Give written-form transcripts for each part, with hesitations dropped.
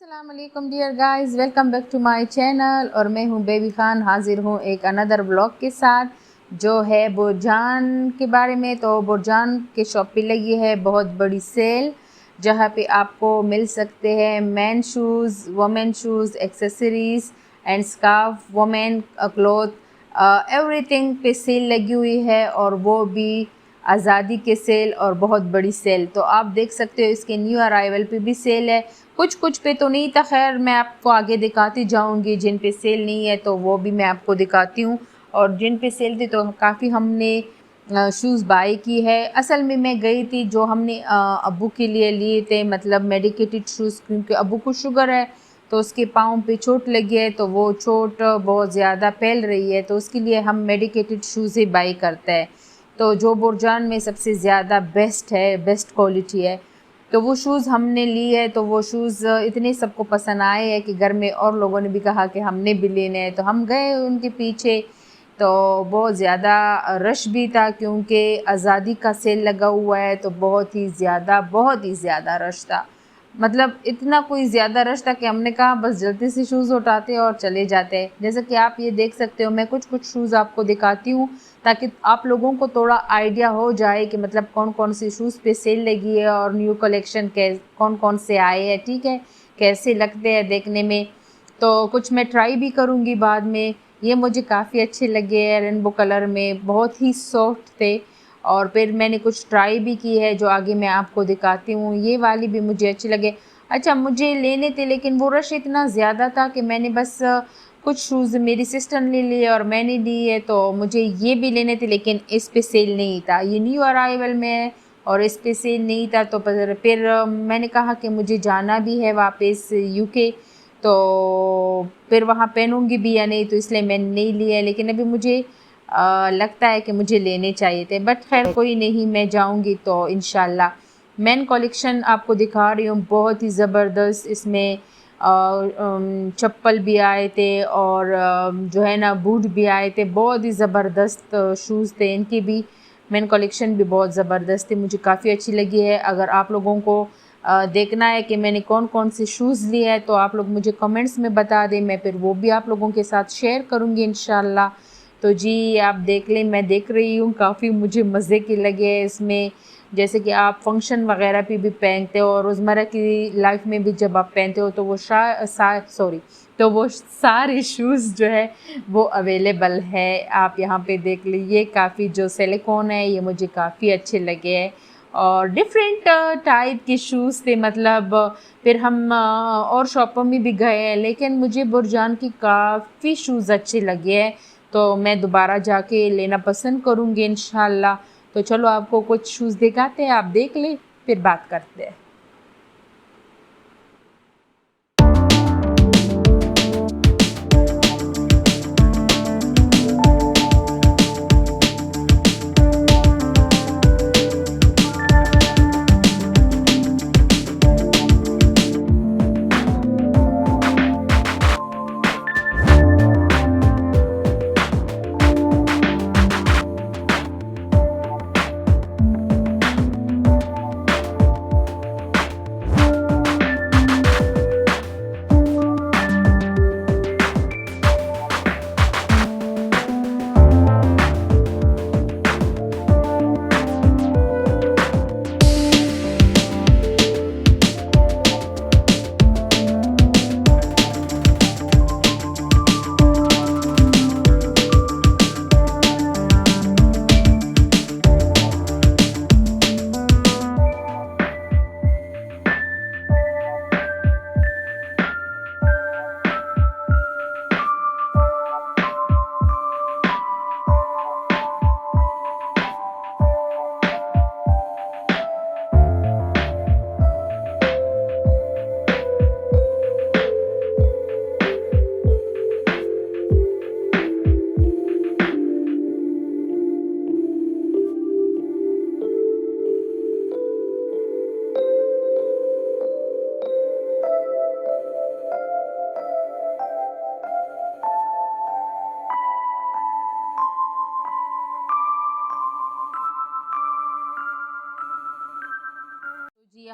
अस्सलाम वालेकुम dear guys, welcome back to my channel. और मैं हूं बेबी खान, हाजिर हूं एक अनदर ब्लॉग के साथ जो है बुरजान के बारे में। तो बुरजान के शॉप पे लगी है बहुत बड़ी सेल, जहां पे आपको मिल सकते हैं man shoes, women shoes, accessories and scarf, women cloth, everything पे सेल लगी हुई है। और वो भी आज़ादी के सेल और बहुत बड़ी सेल। तो आप देख सकते हो इसके न्यू अराइवल पे भी सेल है। कुछ कुछ पे तो नहीं था, खैर मैं आपको आगे दिखाती जाऊंगी। जिन पे सेल नहीं है तो वो भी मैं आपको दिखाती हूँ, और जिन पे सेल थी तो काफ़ी हमने शूज़ बाई की है। असल में मैं गई थी जो हमने अब्बू के लिए लिए थे, मतलब मेडिकेटेड शूज़, क्योंकि अब्बू को शुगर है तो उसके पाँव पे चोट लगी है, तो वो चोट बहुत ज़्यादा फैल रही है, तो उसके लिए हम मेडिकेटेड शूज़ ही बाई करते हैं। तो जो बुरजान में सबसे ज़्यादा बेस्ट है, बेस्ट क्वालिटी है, तो वो शूज़ हमने ली है। तो वो शूज़ इतने सबको पसंद आए हैं कि घर में और लोगों ने भी कहा कि हमने भी लेने हैं, तो हम गए उनके पीछे। तो बहुत ज़्यादा रश भी था क्योंकि आज़ादी का सेल लगा हुआ है, तो बहुत ही ज़्यादा रश था। मतलब इतना कोई ज़्यादा रश था कि हमने कहा बस जल्दी से शूज़ उठाते और चले जाते हैं। जैसे कि आप ये देख सकते हो, मैं कुछ कुछ शूज़ आपको दिखाती हूँ ताकि आप लोगों को थोड़ा आइडिया हो जाए कि मतलब कौन कौन से शूज़ पे सेल लगी है और न्यू कलेक्शन कौन कौन से आए हैं, ठीक है, कैसे लगते हैं देखने में। तो कुछ मैं ट्राई भी करूँगी बाद में। ये मुझे काफ़ी अच्छे लगे हैं, रेनबो कलर में, बहुत ही सॉफ्ट थे। और फिर मैंने कुछ ट्राई भी की है जो आगे मैं आपको दिखाती हूँ। ये वाली भी मुझे अच्छी लगे। अच्छा, मुझे लेने थे लेकिन वो रश इतना ज़्यादा था कि मैंने बस कुछ शूज़ मेरी सिस्टर ने लिए और मैंने लिए। तो मुझे ये भी लेने थे लेकिन इस पे सेल नहीं था, ये न्यू अराइवल में है और इस पे सेल नहीं था। तो फिर मैंने कहा कि मुझे जाना भी है वापस यूके, तो फिर वहाँ पहनूंगी भी या नहीं, तो इसलिए मैंने नहीं लिया। लेकिन अभी मुझे लगता है कि मुझे लेने चाहिए थे, बट खैर कोई नहीं, मैं जाऊंगी तो इंशाल्लाह। मैन कलेक्शन आपको दिखा रही हूँ, बहुत ही ज़बरदस्त। इसमें चप्पल भी आए थे और जो है ना बूट भी आए थे, बहुत ही ज़बरदस्त शूज़ थे। इनकी भी मैन कलेक्शन भी बहुत ज़बरदस्त थी, मुझे काफ़ी अच्छी लगी है। अगर आप लोगों को देखना है कि मैंने कौन कौन से शूज़ लिए हैं तो आप लोग मुझे कमेंट्स में बता दें, मैं फिर वो भी आप लोगों के साथ शेयर करूँगी इंशाल्लाह। तो जी आप देख लें, मैं देख रही हूँ, काफ़ी मुझे मज़े के लगे हैं इसमें। जैसे कि आप फंक्शन वगैरह पे भी पहनते हो और रोज़मर्रा की लाइफ में भी जब आप पहनते हो तो वो सारे शूज़ जो है वो अवेलेबल है। आप यहाँ पे देख लीजिए, काफ़ी जो सिलिकॉन है ये मुझे काफ़ी अच्छे लगे हैं और डिफरेंट टाइप के शूज़ थे। मतलब फिर हम और शॉपों में भी गए हैं लेकिन मुझे बुरजान की काफ़ी शूज़ अच्छे लगे हैं, तो मैं दोबारा जाके लेना पसंद करूँगी इंशाल्लाह। तो चलो आपको कुछ शूज़ दिखाते हैं, आप देख लें, फिर बात करते हैं।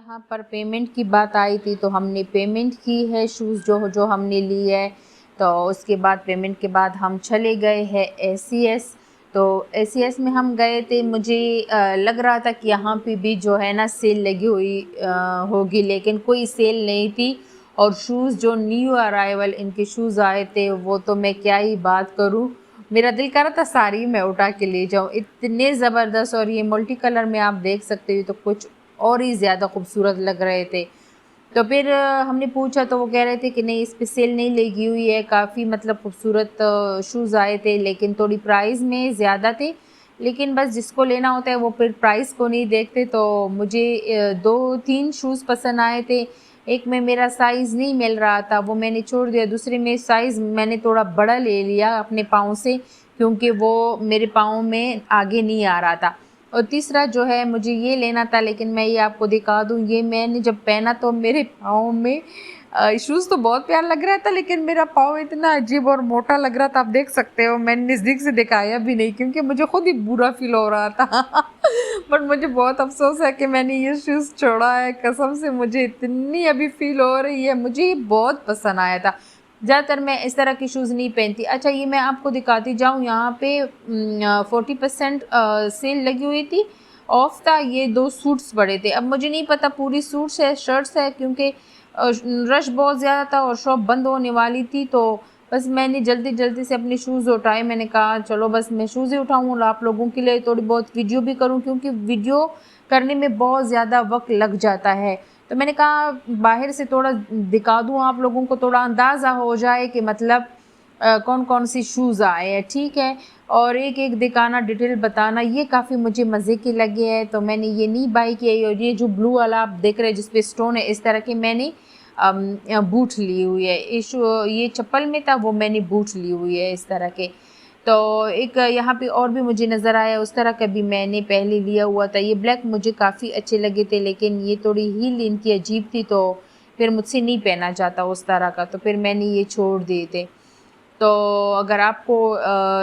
यहाँ पर पेमेंट की बात आई थी तो हमने पेमेंट की है शूज़ जो हमने ली है। तो उसके बाद पेमेंट के बाद हम चले गए हैं एसीएस। तो एसीएस में हम गए थे, मुझे लग रहा था कि यहाँ पे भी जो है ना सेल लगी हुई होगी, लेकिन कोई सेल नहीं थी। और शूज़ जो न्यू अराइवल इनके शूज़ आए थे वो तो मैं क्या ही बात करूँ, मेरा दिल कर रहा था सारी मैं उठा के ले जाऊँ, इतने ज़बरदस्त। और ये मल्टी कलर में आप देख सकते हो तो कुछ और ही ज़्यादा खूबसूरत लग रहे थे। तो फिर हमने पूछा तो वो कह रहे थे कि नहीं, इस पे सेल नहीं लगी हुई है, काफ़ी मतलब खूबसूरत शूज़ आए थे लेकिन थोड़ी प्राइस में ज़्यादा थे। लेकिन बस जिसको लेना होता है वो फिर प्राइस को नहीं देखते। तो मुझे 2-3 शूज़ पसंद आए थे। एक में मेरा साइज़ नहीं मिल रहा था, वो मैंने छोड़ दिया। दूसरे में साइज़ मैंने थोड़ा बड़ा ले लिया अपने पाँव से, क्योंकि वो मेरे पाँव में आगे नहीं आ रहा था। और तीसरा जो है मुझे ये लेना था, लेकिन मैं ये आपको दिखा दूँ, ये मैंने जब पहना तो मेरे पाँव में शूज़ तो बहुत प्यारा लग रहा था, लेकिन मेरा पाँव इतना अजीब और मोटा लग रहा था, आप देख सकते हो। मैंने नज़दीक से दिखाया भी नहीं क्योंकि मुझे खुद ही बुरा फील हो रहा था बट मुझे बहुत अफसोस है कि मैंने ये शूज़ छोड़ा है, कसम से मुझे इतनी अभी फील हो रही है। मुझे ये बहुत पसंद आया था, ज़्यादातर मैं इस तरह की शूज़ नहीं पहनती। अच्छा, ये मैं आपको दिखाती जाऊँ, यहाँ पे 40% सेल लगी हुई थी, ऑफ था। ये 2 सूट्स पड़े थे। अब मुझे नहीं पता पूरी सूट्स है शर्ट्स है, क्योंकि रश बहुत ज़्यादा था और शॉप बंद होने वाली थी। तो बस मैंने जल्दी जल्दी से अपने शूज़ उठाए। मैंने कहा चलो बस मैं शूज़ ही उठाऊँ और आप लोगों के लिए थोड़ी बहुत वीडियो भी करूँ, क्योंकि वीडियो करने में बहुत ज़्यादा वक्त लग जाता है। तो मैंने कहा बाहर से थोड़ा दिखा दूँ आप लोगों को, थोड़ा अंदाज़ा हो जाए कि मतलब कौन कौन सी शूज़ आए हैं, ठीक है। और एक एक दिखाना, डिटेल बताना, ये काफ़ी मुझे मज़े के लगे हैं। तो मैंने ये नहीं बाई किया। और ये जो ब्लू वाला आप देख रहे हैं जिस पे स्टोन है, इस तरह के मैंने बूट ली हुई है। ये चप्पल में था, वो मैंने बूट ली हुई है इस तरह के। तो एक यहाँ पे और भी मुझे नज़र आया, उस तरह का भी मैंने पहले लिया हुआ था। ये ब्लैक मुझे काफ़ी अच्छे लगे थे, लेकिन ये थोड़ी हील इनकी अजीब थी, तो फिर मुझसे नहीं पहना जाता उस तरह का, तो फिर मैंने ये छोड़ दिए थे। तो अगर आपको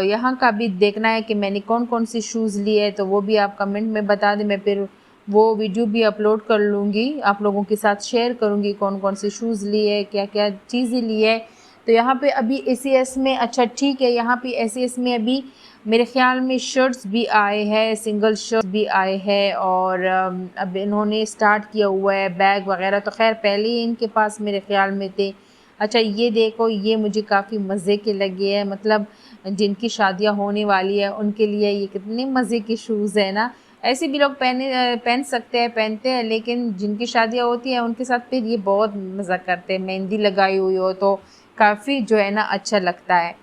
यहाँ का भी देखना है कि मैंने कौन कौन सी शूज़ लिए है, तो वो भी आप कमेंट में बता दें। मैं फिर वो वीडियो भी अपलोड कर लूँगी, आप लोगों के साथ शेयर करूँगी कौन कौन सी शूज़ लिए है, क्या क्या चीज़ें ली है। तो यहाँ पे अभी एसीएस में, अच्छा ठीक है, यहाँ पे एसीएस में अभी मेरे ख़्याल में शर्ट्स भी आए हैं, सिंगल शर्ट भी आए हैं। और अब इन्होंने स्टार्ट किया हुआ है बैग वगैरह, तो खैर पहले ही इनके पास मेरे ख़्याल में थे। अच्छा, ये देखो, ये मुझे काफ़ी मज़े के लगे हैं, मतलब जिनकी शादियां होने वाली है उनके लिए ये कितने मज़े के शूज़ है ना। ऐसे भी लोग पहन सकते हैं, पहनते हैं, लेकिन जिनकी शादियां होती हैं उनके साथ फिर ये बहुत मज़ा करते हैं। मेहंदी लगाई हुई हो तो काफ़ी जो है ना अच्छा लगता है।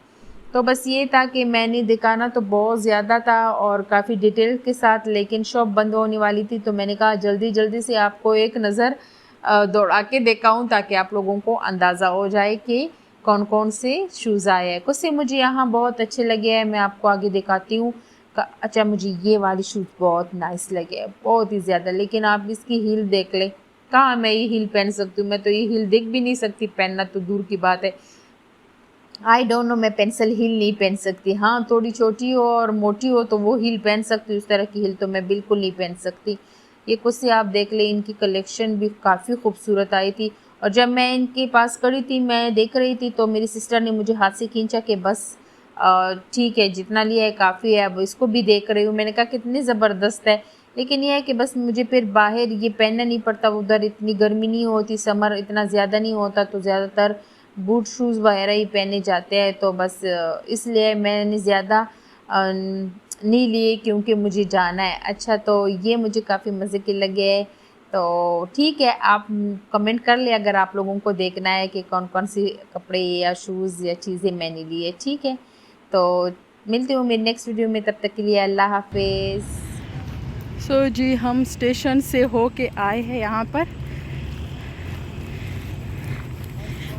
तो बस ये था कि मैंने दिखाना तो बहुत ज़्यादा था और काफ़ी डिटेल के साथ, लेकिन शॉप बंद होने वाली थी, तो मैंने कहा जल्दी जल्दी से आपको एक नज़र दौड़ा के दिखाऊं, ताकि आप लोगों को अंदाज़ा हो जाए कि कौन कौन से शूज़ आए हैं। कुछ से मुझे यहाँ बहुत अच्छे लगे हैं, मैं आपको आगे दिखाती हूँ। अच्छा, मुझे ये वाली शूज़ बहुत नाइस लगे हैं, बहुत ही ज़्यादा। लेकिन आप इसकी हील देख लें, कहाँ मैं ये हील पहन सकती हूँ, मैं तो ये हील देख भी नहीं सकती, पहनना तो दूर की बात है। आई डोंट नो, मैं पेंसिल हील नहीं पहन सकती। हाँ, थोड़ी छोटी हो और मोटी हो तो वो हील पहन सकती हूँ, उस तरह की हील तो मैं बिल्कुल नहीं पहन सकती। ये कुछ से आप देख लें, इनकी कलेक्शन भी काफ़ी खूबसूरत आई थी। और जब मैं इनके पास खड़ी थी, मैं देख रही थी, तो मेरी सिस्टर ने मुझे हाथ से खींचा कि बस ठीक है, जितना लिया है काफ़ी है, अब इसको भी देख रही हूँ। मैंने कहा कितनी ज़बरदस्त है, लेकिन यह है कि बस मुझे फिर बाहर ये पहनना नहीं पड़ता, उधर इतनी गर्मी नहीं होती, समर इतना ज़्यादा नहीं होता, तो ज़्यादातर बूट शूज़ वगैरह ही पहने जाते हैं। तो बस इसलिए मैंने ज़्यादा नहीं लिए, क्योंकि मुझे जाना है। अच्छा, तो ये मुझे काफ़ी मज़े के लगे। तो ठीक है, आप कमेंट कर ले अगर आप लोगों को देखना है कि कौन कौन सी कपड़े या शूज़ या चीज़ें मैंने लिए, ठीक है। तो मिलती हूँ मेरी नेक्स्ट वीडियो में, तब तक के लिए अल्लाह हाफिज़। सो जी, हम स्टेशन से हो के आए हैं यहाँ पर,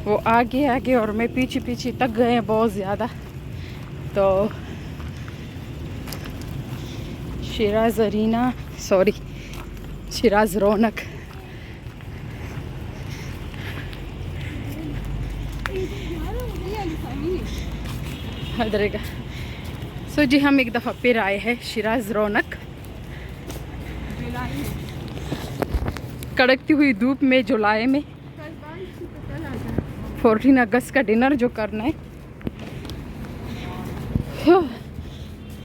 वो आगे आगे और मैं पीछे पीछे तक गए हैं बहुत ज़्यादा। तो शिराज अरीना, सॉरी शिराज रौनक, हदरेगा। सो जी, हम एक दफ़ा फिर आए हैं शिराज रौनक। कड़कती हुई धूप में जुलाई में 14 अगस्त का डिनर जो करना है